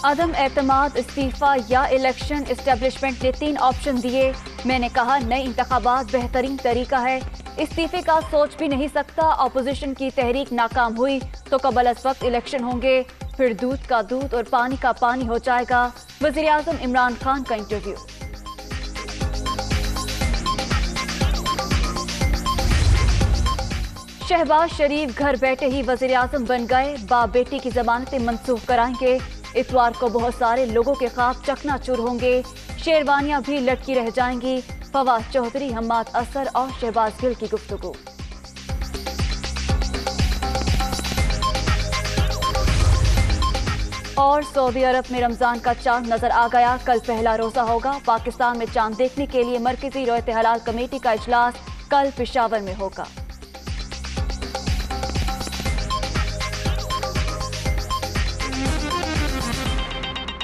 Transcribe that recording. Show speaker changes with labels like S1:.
S1: अदम एतमाद, इस्तीफा या इलेक्शन। एस्टेब्लिशमेंट ने 3 ऑप्शन दिए। मैंने कहा नई इंतखाबात बेहतरीन तरीका है। इस्तीफे का सोच भी नहीं सकता। अपोजिशन की तहरीक नाकाम हुई तो कबल अज वक्त इलेक्शन होंगे, फिर दूध का दूध और पानी का पानी हो जाएगा। वज़ीर आज़म इमरान खान का इंटरव्यू। शहबाज शरीफ घर बैठे ही वज़ीर आज़म बन गए। बाप बेटी की जमानतें मंसूख कराएंगे। इतवार को बहुत सारे लोगों के ख्वाब चकनाचूर होंगे। शेरवानियां भी लटकी रह जाएंगी। फवाद चौधरी, हम्माद असर और शहबाज गिल की गुफ्तगू। और सऊदी अरब में रमजान का चांद नजर आ गया। कल पहला रोजा होगा। पाकिस्तान में चांद देखने के लिए मरकजी रोयत हलाल कमेटी का इजलास कल पेशावर में होगा।